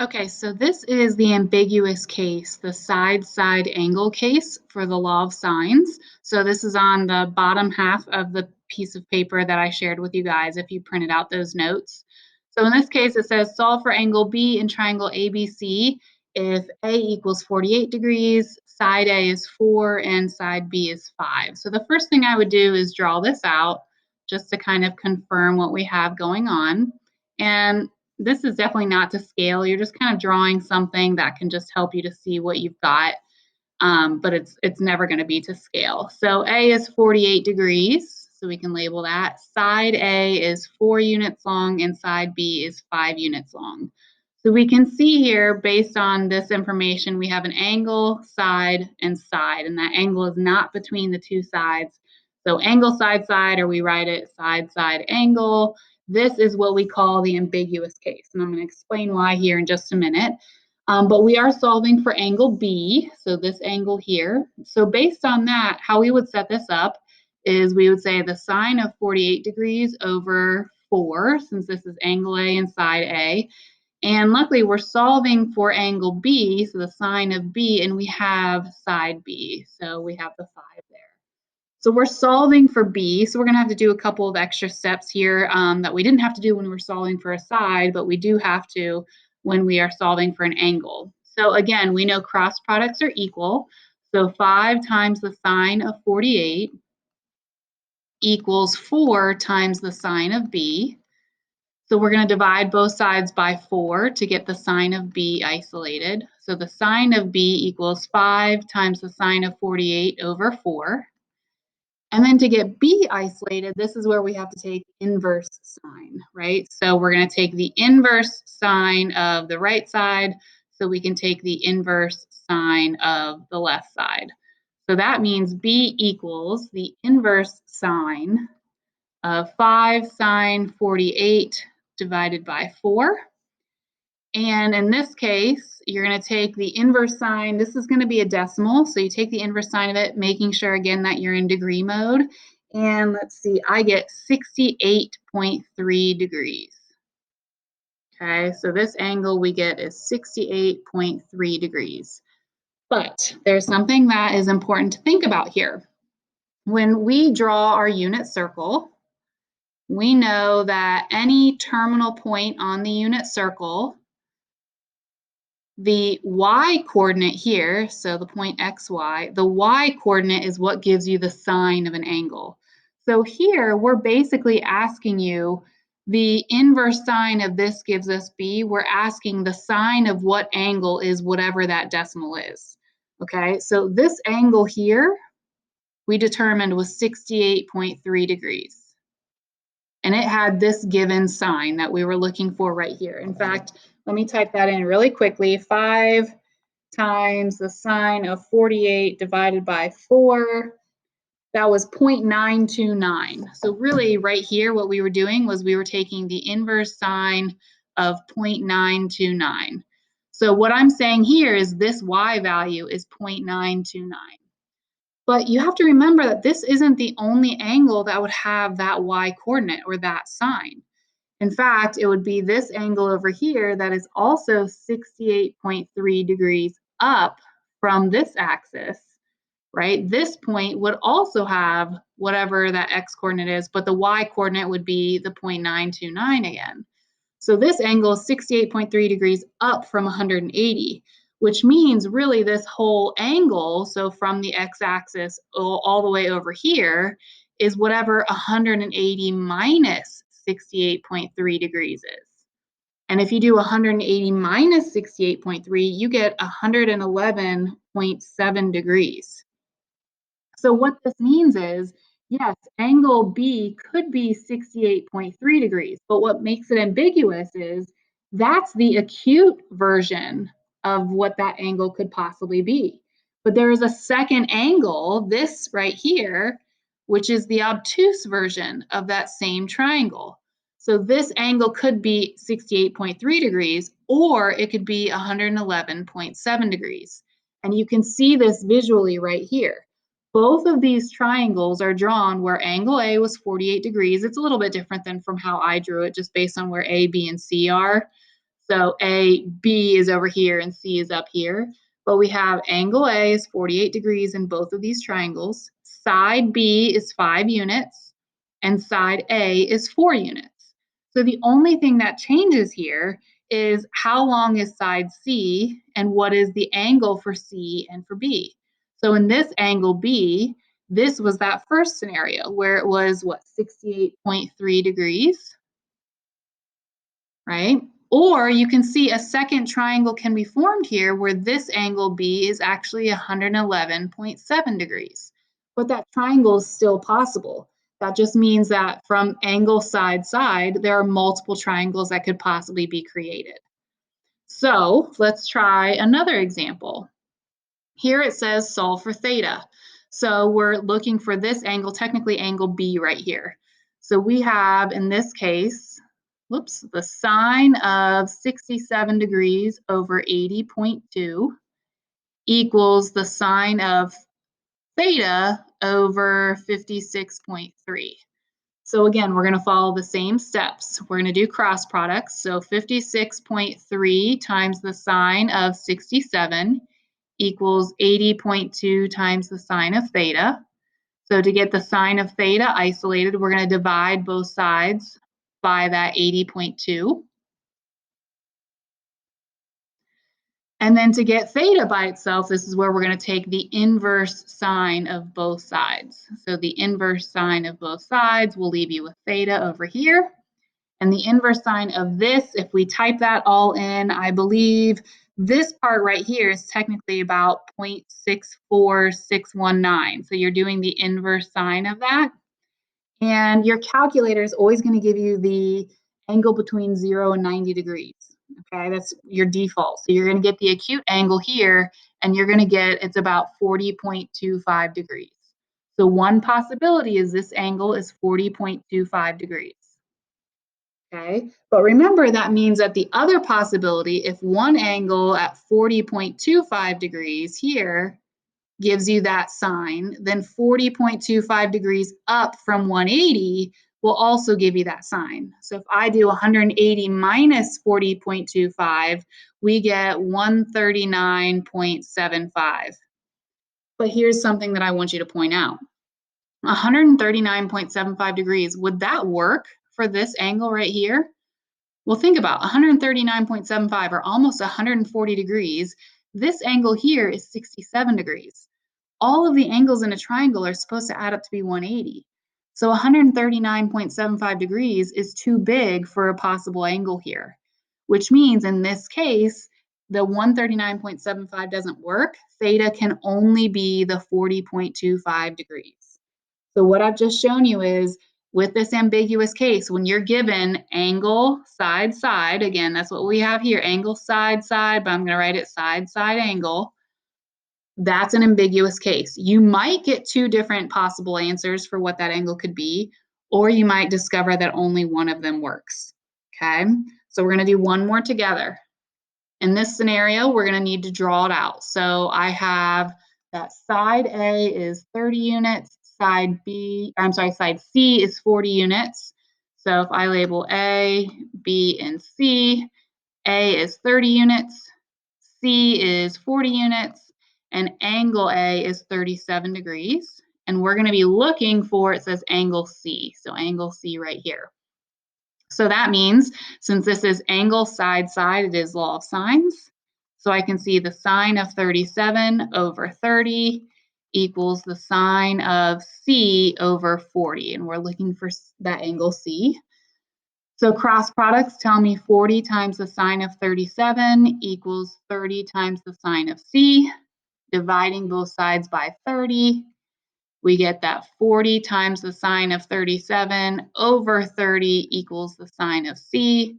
Okay, so this is the ambiguous case, the side-side angle case for the law of sines. So this is on the bottom half of the piece of paper that I shared with you guys if you printed out those notes. So in this case, it says solve for angle B in triangle ABC if A equals 48 degrees, side A is 4, and side B is 5. So the first thing I would do is draw this out just to kind of confirm what we have going on. And this is definitely not to scale. You're just kind of drawing something that can just help you to see what you've got, but it's never going to be to scale. So A is 48 degrees, so we can label that. Side A is 4 units long and side B is 5 units long. So we can see here, based on this information, we have an angle, side, and side, and that angle is not between the two sides. So angle, side, side, or we write it side, side, angle. This is what we call the ambiguous case, and I'm going to explain why here in just a minute. But we are solving for angle B, so this angle here. So based on that, how we would set this up is we would say the sine of 48 degrees over 4, since this is angle A and side A. And luckily, we're solving for angle B, so the sine of B, and we have side B, so we have the 5 there. So we're solving for B, so we're going to have to do a couple of extra steps here that we didn't have to do when we were solving for a side, but we do have to when we are solving for an angle. So again, we know cross products are equal, so 5 times the sine of 48 equals 4 times the sine of B. So we're going to divide both sides by 4 to get the sine of B isolated. So the sine of B equals 5 times the sine of 48 over 4. And then to get B isolated, this is where we have to take inverse sine, right? So we're going to take the inverse sine of the right side so we can take the inverse sine of the left side. So that means B equals the inverse sine of 5 sine 48 divided by 4. And in this case, you're going to take the inverse sine. This is going to be a decimal, so you take the inverse sine of it, making sure, again, that you're in degree mode. And let's see, I get 68.3 degrees. Okay, so this angle we get is 68.3 degrees. But there's something that is important to think about here. When we draw our unit circle, we know that any terminal point on the unit circle, the y coordinate here, so the point xy, the y coordinate is what gives you the sine of an angle. So here we're basically asking you the inverse sine of this gives us b. We're asking the sine of what angle is whatever that decimal is. Okay, so this angle here we determined was 68.3 degrees. And it had this given sine that we were looking for right here. In fact, let me type that in really quickly. 5 times the sine of 48 divided by 4. That was 0.929. So really right here, what we were doing was we were taking the inverse sine of 0.929. So what I'm saying here is this y value is 0.929. But you have to remember that this isn't the only angle that would have that y coordinate or that sine. In fact, it would be this angle over here that is also 68.3 degrees up from this axis, right? This point would also have whatever that x coordinate is, but the y coordinate would be the 0.929 again. So this angle is 68.3 degrees up from 180, which means really this whole angle, so from the x-axis all the way over here, is whatever 180 minus 68.3 degrees is. And if you do 180 minus 68.3, you get 111.7 degrees. So what this means is, yes, angle B could be 68.3 degrees, but what makes it ambiguous is that's the acute version of what that angle could possibly be. But there is a second angle, this right here, which is the obtuse version of that same triangle. So this angle could be 68.3 degrees, or it could be 111.7 degrees. And you can see this visually right here. Both of these triangles are drawn where angle A was 48 degrees. It's a little bit different than from how I drew it, just based on where A, B, and C are. So B is over here and C is up here. But we have angle A is 48 degrees in both of these triangles. Side B is 5 units and side A is 4 units. So the only thing that changes here is how long is side C and what is the angle for C and for B. So in this angle B, this was that first scenario where it was, what, 68.3 degrees, right? Or you can see a second triangle can be formed here where this angle B is actually 111.7 degrees. But that triangle is still possible. That just means that from angle side side, there are multiple triangles that could possibly be created. So let's try another example. Here it says solve for theta. So we're looking for this angle, technically angle B right here. So we have, in this case, whoops, the sine of 67 degrees over 80.2 equals the sine of theta over 56.3. So again, we're going to follow the same steps. We're going to do cross products. So 56.3 times the sine of 67 equals 80.2 times the sine of theta. So to get the sine of theta isolated, we're going to divide both sides by that 80.2. And then to get theta by itself, this is where we're going to take the inverse sine of both sides. So the inverse sine of both sides will leave you with theta over here. And the inverse sine of this, if we type that all in, I believe this part right here is technically about 0.64619. So you're doing the inverse sine of that. And your calculator is always going to give you the angle between 0 and 90 degrees. Okay, that's your default. So you're going to get the acute angle here, and you're going to get it's about 40.25 degrees. So one possibility is this angle is 40.25 degrees. Okay, but remember that means that the other possibility, if one angle at 40.25 degrees here gives you that sine, then 40.25 degrees up from 180 will also give you that sine. So if I do 180 minus 40.25, we get 139.75. But here's something that I want you to point out. 139.75 degrees, would that work for this angle right here? Well, think about 139.75 or almost 140 degrees. This angle here is 67 degrees. All of the angles in a triangle are supposed to add up to be 180. So 139.75 degrees is too big for a possible angle here, which means in this case, the 139.75 doesn't work. Theta can only be the 40.25 degrees. So what I've just shown you is with this ambiguous case, when you're given angle, side, side, again, that's what we have here, angle, side, side, but I'm going to write it side, side, angle. That's an ambiguous case. You might get two different possible answers for what that angle could be, or you might discover that only one of them works. Okay, so we're going to do one more together. In this scenario, we're going to need to draw it out. So I have that side A is 30 units, side C is 40 units. So if I label A, B, and C, A is 30 units, C is 40 units, and angle A is 37 degrees. And we're going to be looking for, it says angle C, so angle C right here. So that means, since this is angle side side, it is law of sines. So I can see the sine of 37 over 30 equals the sine of C over 40. And we're looking for that angle C. So cross products tell me 40 times the sine of 37 equals 30 times the sine of C. Dividing both sides by 30, we get that 40 times the sine of 37 over 30 equals the sine of C.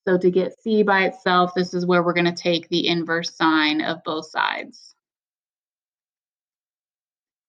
So to get C by itself, this is where we're going to take the inverse sine of both sides.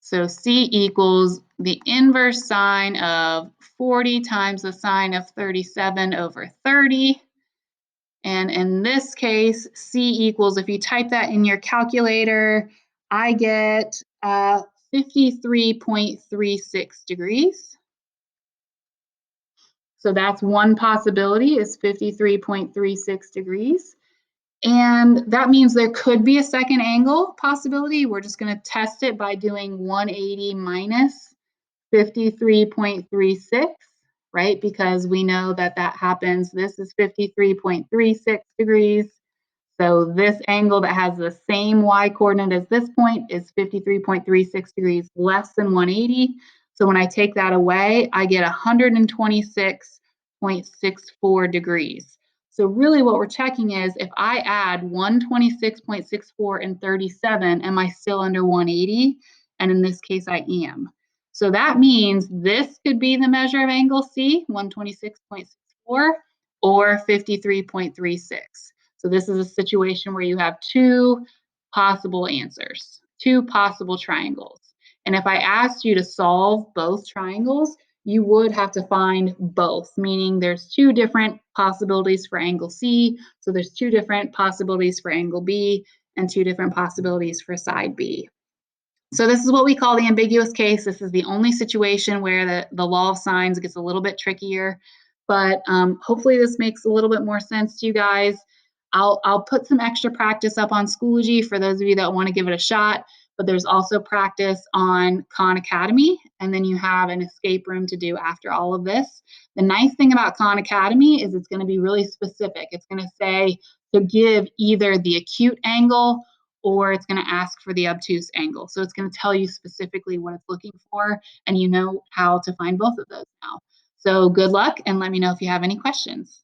So C equals the inverse sine of 40 times the sine of 37 over 30. And in this case, C equals, if you type that in your calculator, I get 53.36 degrees. So that's one possibility is 53.36 degrees. And that means there could be a second angle possibility. We're just going to test it by doing 180 minus 53.36, right? Because we know that that happens. This is 53.36 degrees. So this angle that has the same y coordinate as this point is 53.36 degrees less than 180. So when I take that away, I get 126.64 degrees. So really what we're checking is if I add 126.64 and 37, am I still under 180? And in this case, I am. So that means this could be the measure of angle C, 126.64 or 53.36. So this is a situation where you have two possible answers, two possible triangles. And if I asked you to solve both triangles, you would have to find both, meaning there's two different possibilities for angle C. So there's two different possibilities for angle B and two different possibilities for side B. So this is what we call the ambiguous case. This is the only situation where the law of sines gets a little bit trickier, but hopefully this makes a little bit more sense to you guys. I'll put some extra practice up on Schoology for those of you that want to give it a shot, but there's also practice on Khan Academy, and then you have an escape room to do after all of this. The nice thing about Khan Academy is it's going to be really specific. It's going to say to give either the acute angle or it's going to ask for the obtuse angle. So it's going to tell you specifically what it's looking for, and you know how to find both of those now. So good luck, and let me know if you have any questions.